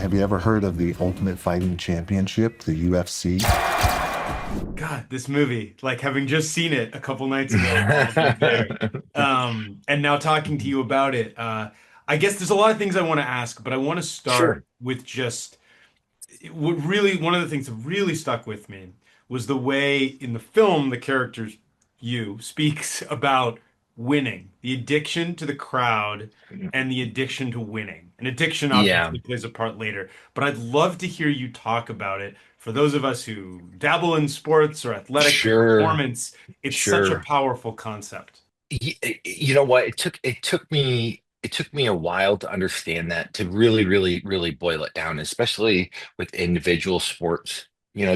Have you ever heard of the Ultimate Fighting Championship, the UFC? God, this movie, like having just seen it a couple nights ago while I was there, and now talking to you about it, I guess there's a lot of things I want to ask, but I want to start Sure. with just what really one of the things that really stuck with me was the way in the film the characters you speaks about winning, the addiction to the crowd and the addiction to winning. And addiction Yeah, obviously plays a part later, but I'd love to hear you talk about it. For those of us who dabble in sports or athletics or sure, performance, it's such a sure. powerful concept. You know what? It took me a while to understand that, to really, really, really boil it down, especially with individual sports.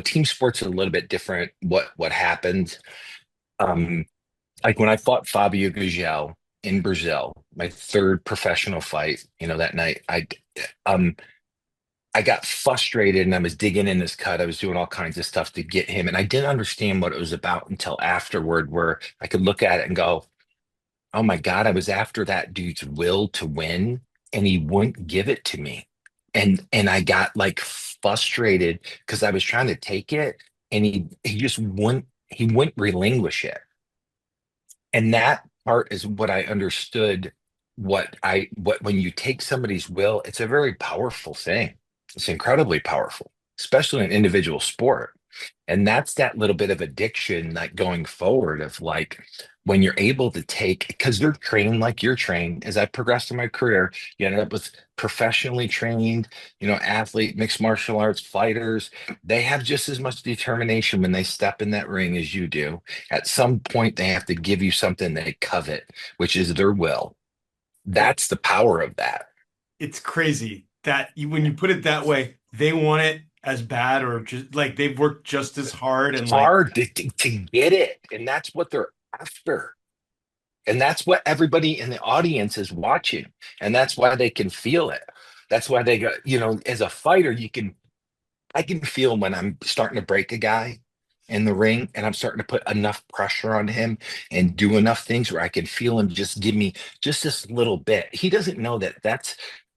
Team sports are a little bit different. What happened? Um, like when I fought Fabio Gugel in Brazil, my third professional fight, that night, um I got frustrated and I was digging in his cut. I was doing all kinds of stuff to get him. And I didn't understand what it was about until afterward, where I could look at it and go, oh my God, I was after that dude's will to win and he wouldn't give it to me. And I got like frustrated because I was trying to take it and he just wouldn't relinquish it. And that part is what I understood. What when you take somebody's will, it's a very powerful thing. It's incredibly powerful, especially in individual sport. And that's that little bit of addiction, like going forward, of like when you're able to take, because they're trained like you're trained. As I progressed in my career, you end up with professionally trained, athlete, mixed martial arts fighters. They have just as much determination when they step in that ring as you do. At some point, they have to give you something they covet, which is their will. That's the power of that. It's crazy that when you put it that way, they want it as bad or just like they've worked just as hard and like Hard to get it. And that's what they're after. And that's what everybody in the audience is watching. And that's why they can feel it. That's why they go, as a fighter, I can feel when I'm starting to break a guy in the ring and I'm starting to put enough pressure on him and do enough things where I can feel him just give me just this little bit. He doesn't know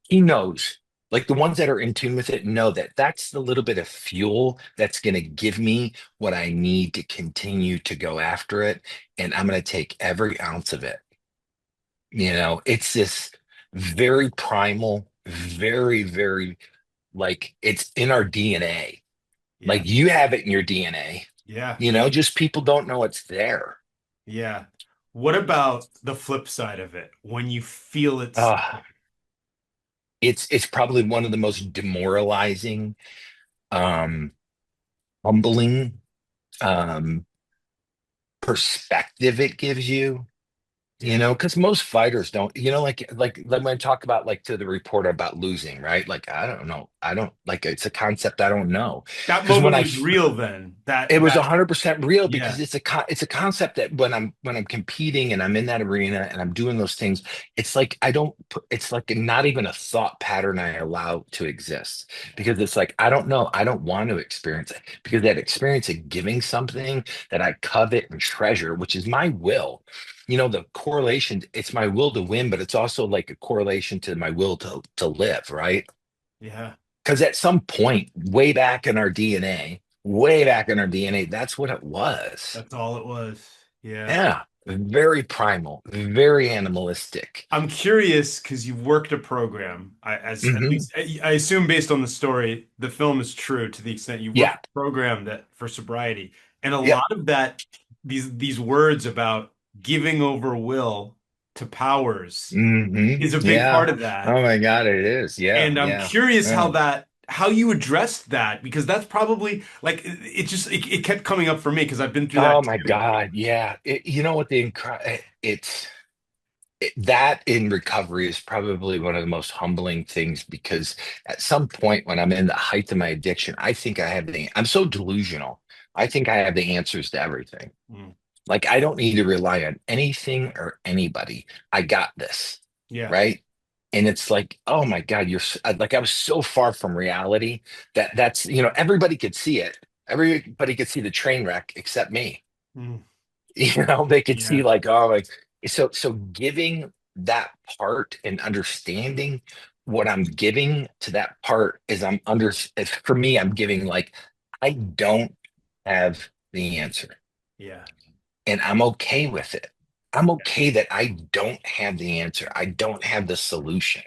he knows. Like the ones that are in tune with it know that that's the little bit of fuel that's going to give me what I need to continue to go after it. And I'm going to take every ounce of it. It's this very primal, very, very, like it's in our DNA. yeah, Like you have it in your DNA, yeah, just people don't know it's there. yeah. What about the flip side of it when you feel it's Uh, it's probably one of the most demoralizing, um, humbling, um, perspective it gives you. yeah. Because most fighters don't, like when I talk about like to the reporter about losing, right? Like, I don't know. I don't like it's a concept I don't know. That Because when moment I was real then. That It was that 100% real yeah. because it's a concept that when I'm competing and I'm in that arena and I'm doing those things, it's like I don't put it's like not even a thought pattern I allow to exist because it's like I don't know, I don't want to experience it because that experience of giving something that I covet and treasure, which is my will. The correlation, it's my will to win, but it's also like a correlation to my will to live, right? Yeah. Because at some point, way back in our DNA, that's what it was. That's all it was. Yeah. Yeah, very primal, very animalistic. I'm curious because you've worked a program. As at Hmm. least I assume based on the story, the film is true to the extent you worked Yeah, a program that for sobriety, and a yeah. lot of that these words about giving over will to powers is a big Yeah. part of that. Oh my God, it is. Yeah, And I'm yeah. curious Yeah. how you addressed that because that's probably like it kept coming up for me because I've been through that Oh my too. God, yeah. You know what that in recovery is probably one of the most humbling things because at some point when I'm in the height of my addiction, I'm so delusional. I think I have the answers to everything. Mm. Like I don't need to rely on anything or anybody. I got this, Yeah. right? And it's like, oh my God, like I was so far from reality everybody could see it. Everybody could see the train wreck except me. Mm. They could see Yeah. like, oh, like so giving that part and understanding what I'm giving to that part is for me, I'm giving like, I don't have the answer Yeah. and I'm okay with it. I'm okay that I don't have the answer. I don't have the solution.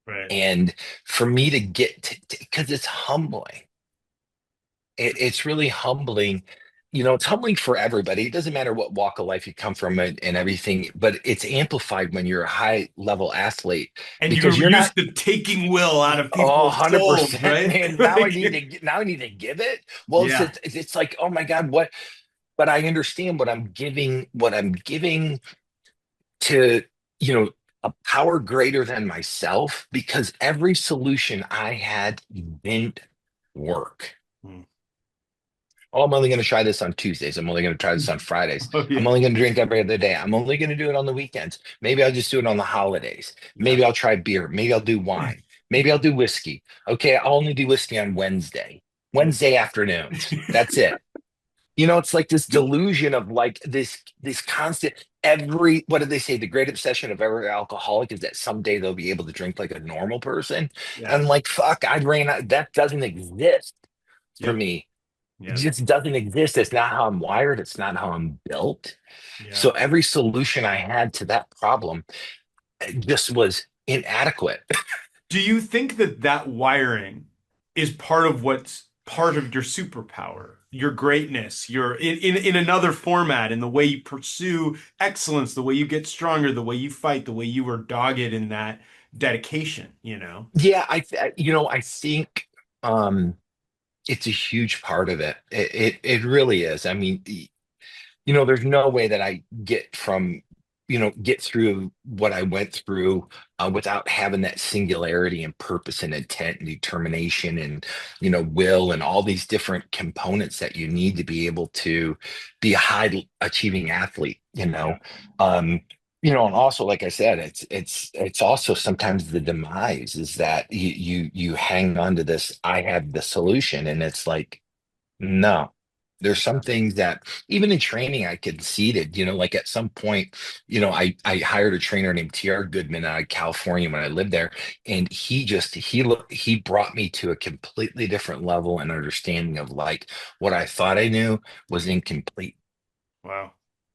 Right. And for me to get to, because it's humbling. It's really humbling. It's humbling for everybody. It doesn't matter what walk of life you come from and everything, but it's amplified when you're a high level athlete And because you're you're not. used to taking will out of Oh, people's souls, 100%, right? man. Like, Now I need to give it. Well, yeah. it's like, oh my God, what? But I understand what I'm giving to, you know, a power greater than myself because every solution I had didn't work. Mm. Oh, I'm only going to try this on Tuesdays. I'm only going to try this on Fridays. Oh I'm yeah. only going to drink every other day. I'm only going to do it on the weekends. Maybe I'll just do it on the holidays. Yeah. Maybe I'll try beer. Maybe I'll do wine. Maybe I'll do whiskey. Okay, I'll only do whiskey on Yeah. Wednesday afternoons. That's it. It's like this delusion of like this constant what did they say? The great obsession of every alcoholic is that someday they'll be able to drink like a normal person. Yeah. And I'm like, fuck, I ran out. That doesn't exist for Yep. me. It Yep. just doesn't exist. It's not how I'm wired. It's not how I'm built. Yeah. So every solution I had to that problem just was inadequate. Do you think that that wiring is part of what's part of your superpower, your greatness, your in another format, in the way you pursue excellence, the way you get stronger, the way you fight, the way you are dogged in that dedication, you know? Yeah, I think it's a huge part of it. It really is. I mean, there's no way that I get through what I went through without having that singularity and purpose and intent and determination and, will and all these different components that you need to be able to be a high achieving athlete, Yeah. and also, like I said, it's also sometimes the demise is that you hang on to this, I have the solution, and it's like, no, there's some things that even in training I conceded, like at some point, I hired a trainer named TR Goodman out of California when I lived there. And he brought me to a completely different level and understanding of like what I thought I knew was incomplete. Wow.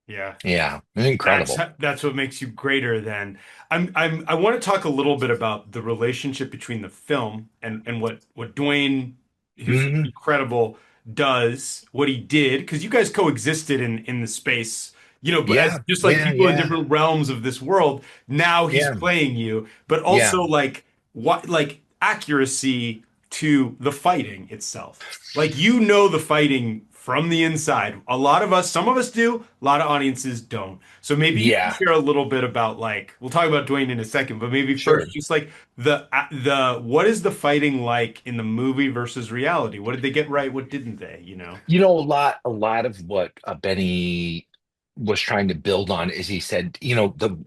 Yeah. Yeah, it was That's incredible. that's what makes you greater than I want to talk a little bit about the relationship between the film and what Dwayne, who's Hmm. incredible, does, what he did, because you guys coexisted in the space, but as Yeah, just like yeah, people in yeah, different realms of this world. Now he's yeah, playing you, but also yeah, like what like accuracy to the fighting itself. Like you know the fighting from the inside. A lot of us, some of us do, a lot of audiences don't. So maybe you can yeah. share a little bit about like we'll talk about Dwayne in a second, but maybe first Sure. just like the what is the fighting like in the movie versus reality? What did they get right? What didn't they, you know? A lot of what Benny was trying to build on is he said,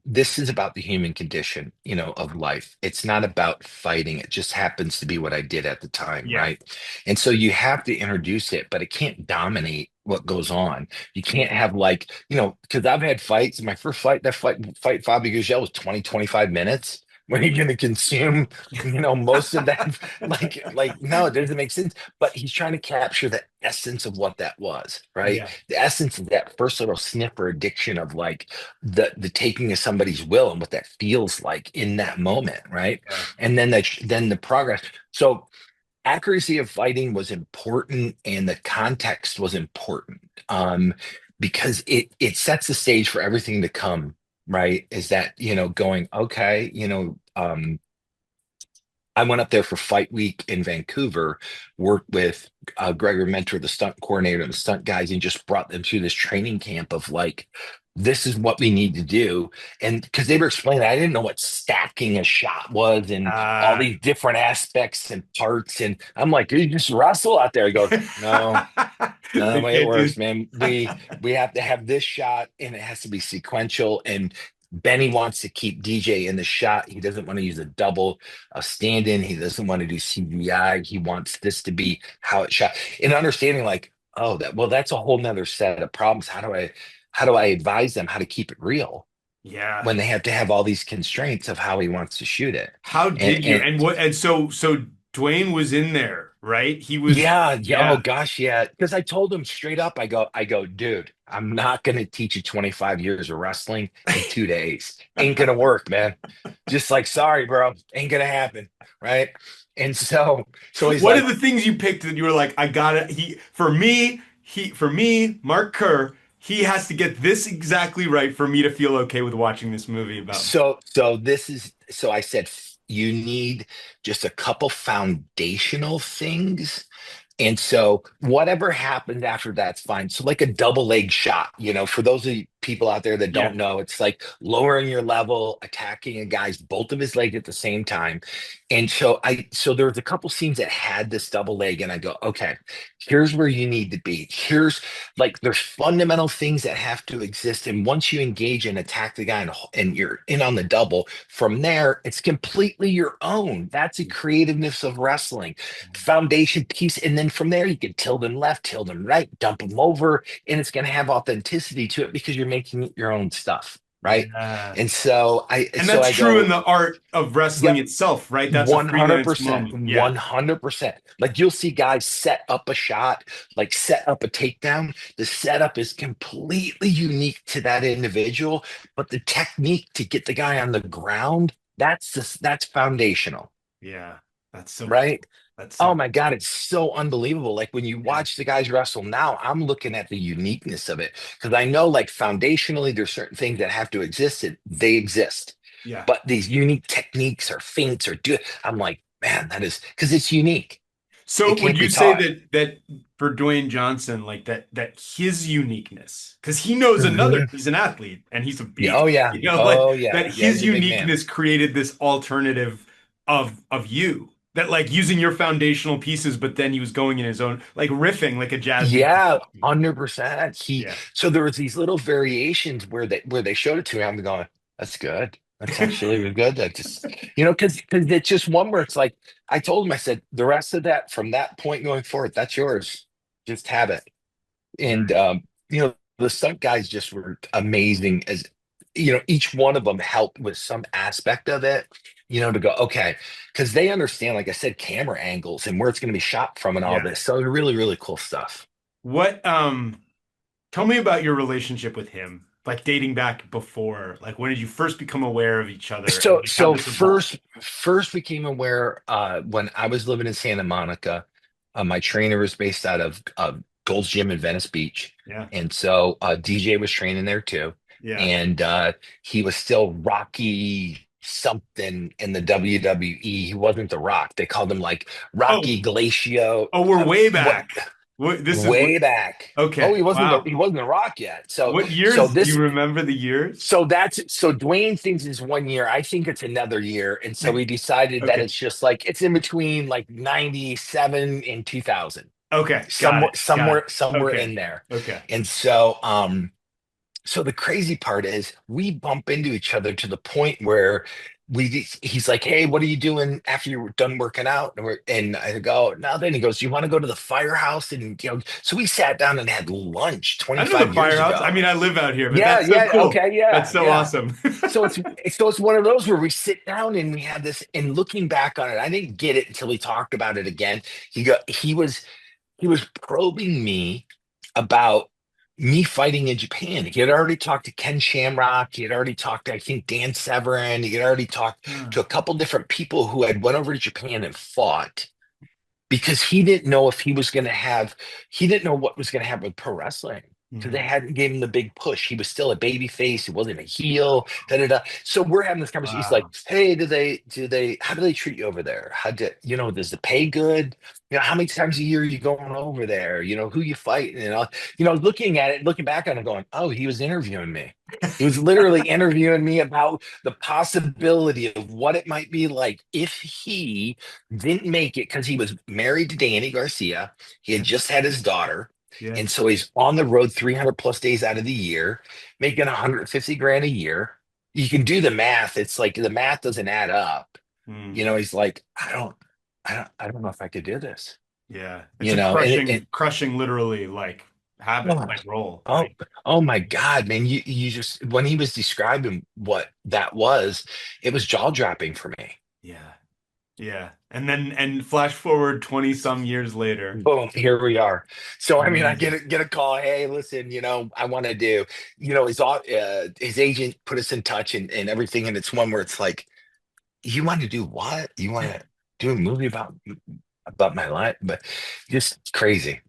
this is about the human condition, of life. It's not about fighting. It just happens to be what I did at the time, Yeah. right? And so you have to introduce it, but it can't dominate what goes on. You can't have like, because I've had fights. My first fight, that fight Fabio Gugel was 20, 25 minutes. When are you going to consume, most of that? Like, no, it doesn't make sense, but he's trying to capture the essence of what that was, right? Yeah. The essence of that first little sniffer addiction of like the taking of somebody's will and what that feels like in that moment, right? Yeah. And then the progress. So accuracy of fighting was important and the context was important, because it sets the stage for everything to come, right? Is that, going, okay, I went up there for fight week in Vancouver, worked with Gregor Mentor, the stunt coordinator, and the stunt guys, and just brought them through this training camp of like, this is what we need to do. And because they were explaining, I didn't know what stacking a shot was and all Uh, these different aspects and parts. And I'm like, you just wrestle out there. He goes, no, no, the they way it can't do. works, man. We have to have this shot and it has to be sequential. And Benny wants to keep DJ in the shot. He doesn't want to use a stand-in. He doesn't want to do CGI. He wants this to be how it's shot. And understanding like, oh, that's a whole nother set of problems. How do I advise them how to keep it real? Yeah. when they have to have all these constraints of how he wants to shoot it. How And did you? and And what? And so Dwayne was in there, right? He was. yeah, yeah, oh Yeah. gosh, yeah. Because I told him straight up, I go, dude, I'm not gonna teach you 25 years of wrestling in 2 days. Ain't gonna work, man. Just like, sorry, bro, ain't gonna happen, right? And so he's What are like, the things you picked that you were like, I gotta, for me, Mark Kerr, he has to get this exactly right for me to feel okay with watching this movie about. so I said you need just a couple foundational things. And so whatever happens after that's fine. So like a double leg shot, for those of you people out there that Yeah. don't know, it's like lowering your level, attacking a guy's both of his legs at the same time. And so there was a couple scenes that had this double leg, and I go, okay, here's where you need to be. Here's like there's fundamental things that have to exist. And once you engage and attack the guy and you're in on the double, from there, it's completely your own. That's the creativeness of wrestling foundation piece. And then from there, you can tilt them left, tilt them right, dump them over, and it's going to have authenticity to it because you're making it your own stuff. Right. Yeah. And so And so that's I true in go, the art of wrestling yep, itself, right? That's a freelance 100%, moment. Yeah. 100%. Like you'll see guys set up a shot, like set up a takedown. The setup is completely unique to that individual, but the technique to get the guy on the ground, that's foundational, Yeah. That's so cool. right? That's Oh so my God, it's so unbelievable. Like when you yeah. watch the guys wrestle now, I'm looking at the uniqueness of it because I know, like, foundationally, there's certain things that have to exist and they exist. Yeah. But these unique techniques or feints I'm like, man, that is because it's unique. So It would can't you be say taught. that for Dwayne Johnson, like that his uniqueness, because he knows another, Mhm. he's an athlete and he's a Yeah. Oh beast, yeah. like Oh yeah. that Yeah. his He's a big man. uniqueness created this alternative of you. That like using your foundational pieces, but then he was going in his own, like riffing like a jazz Yeah, musician. 100%. Yeah. So there was these little variations where they showed it to me. I'm going, that's good. That's actually really good. That just because it's just one where it's like I told him, I said, the rest of that from that point going forward, that's yours. Just have it. And Nice. the stunt guys just were amazing as each one of them helped with some aspect of it, to go, okay, because they understand, like I said, camera angles and where it's going to be shot from and all Yeah. this. So really, really cool stuff. What tell me about your relationship with him, like dating back before, like when did you first become aware of each other and So like how so this evolved? first became aware when I was living in Santa Monica. My trainer was based out of Gold's Gym in Venice Beach, Yeah. and so DJ was training there too, Yeah. and he was still Rocky something in the WWE. He wasn't the Rock. They called him like Oh, Rocky Glacio. oh, we're way What back. This is what, way back? Oh, okay. he wasn't the Wow. he wasn't the Rock yet. So What so years do this you remember the years? so Dwayne thinks it's 1 year. I think it's another year. And so we decided that Okay. it's just like it's in between like 97 and 2000. Okay. Got Somewhere, it. Got somewhere, it. somewhere Okay. in there. Okay. And so the crazy part is we bump into each other to the point where he's like, hey, what are you doing after you're done working out? And I go, nothing. He goes, you want to go to the firehouse? And so we sat down and had lunch I know the 25 years firehouse. I ago. mean, I live out here, but Yeah, that's so yeah, cool. okay, That's yeah, so yeah. awesome. So it's one of those where we sit down and we have this, and looking back on it, I didn't get it until he talked about it again. He was probing me about me fighting in Japan. He had already talked to Ken Shamrock. He had already talked to, I think, Dan Severn. He had already talked to a couple different people who had went over to Japan and fought because he didn't know if he didn't know what was going to happen with pro wrestling because they Mhm. hadn't given him the big push. He was still a baby face. He wasn't a heel. Da, da, da. So we're having this conversation. He's like, Wow. hey, how do they treat you over there? Does the pay good? How many times a year are you going over there? Who you fighting? Looking at it, looking back on it, going, oh, he was interviewing me. He was literally interviewing me about the possibility of what it might be like if he didn't make it because he was married to Danny Garcia. He had Yeah. just had his daughter. Yeah. And so he's on the road 300 plus days out of the year, making 150 grand a year. You can do the math. It's like the math doesn't add up. Mm. He's like, I don't know if I could do this. Yeah. It's You a know, and it, crushing literally like habit, Oh, like role. oh, oh my God, man. You just when he was describing what that was, it was jaw-dropping for me. Yeah. Yeah. And flash forward 20 some years later. Boom, here we are. So I mean, I Amazing. get a call. Hey, listen, I want to do, his agent put us in touch and everything, and it's one where it's like, you want to do what? You want to do a movie about my life? But just crazy,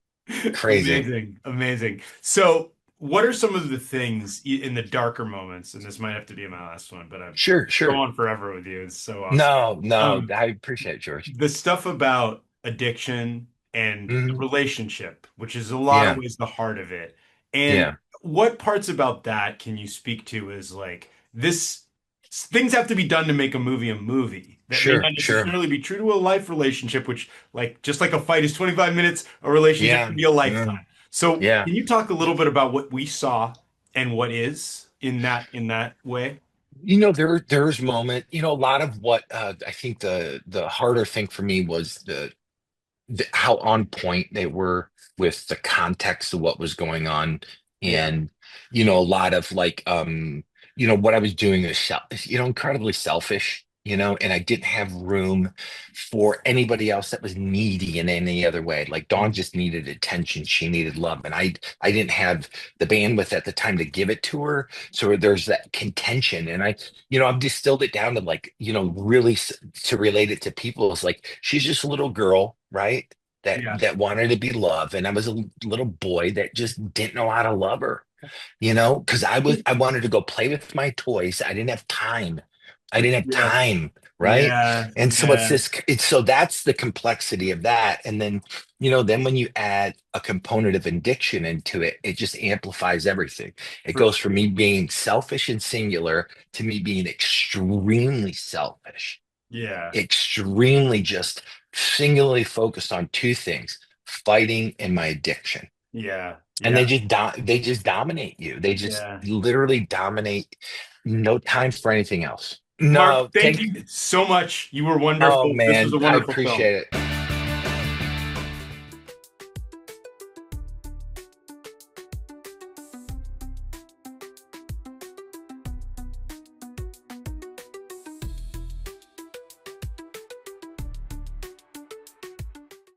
crazy. Amazing. Amazing. So, what are some of the things in the darker moments? And this might have to be my last one, but I'm Sure, go sure. on forever with you. It's so awesome. No, no, Um, I appreciate it, George. the stuff about addiction and the Hmm. relationship, which is a lot of Yeah, ways the heart of it. And yeah, what parts about that can you speak to as like this things have to be done to make a movie that may sure, not sure. necessarily be true to a life relationship, which like just like a fight is 25 minutes, a relationship Yeah, can be a mm, lifetime. So yeah. can you talk a little bit about what we saw and what is in that way? There's moment, a lot of what I think the harder thing for me was how on point they were with the context of what was going on, Yeah. and a lot of like what I was doing is incredibly selfish, and I didn't have room for anybody else that was needy in any other way. Like Dawn Mm. just needed attention, she needed love, and I didn't have the bandwidth at the time to give it to her. So there's that contention, and I've distilled it down to like, really to relate it to people is like she's just a little girl, right? that Yeah. that wanted to be loved, and I was a little boy that just didn't know how to love her, because I wanted to go play with my toys. I didn't have Yeah. time, right? Yeah. And so Yeah. so that's the complexity of that. And then, then when you add a component of addiction into it, it just amplifies everything. It For goes from sure. me being selfish and singular to me being extremely selfish, Yeah. extremely just singularly focused on two things: fighting and my addiction. Yeah. And Yeah. they just dominate you. They just Yeah. literally dominate. No time for anything else. Mark, No, thank thank. you so much. You were Oh wonderful. This was man, a I wonderful film. appreciate it.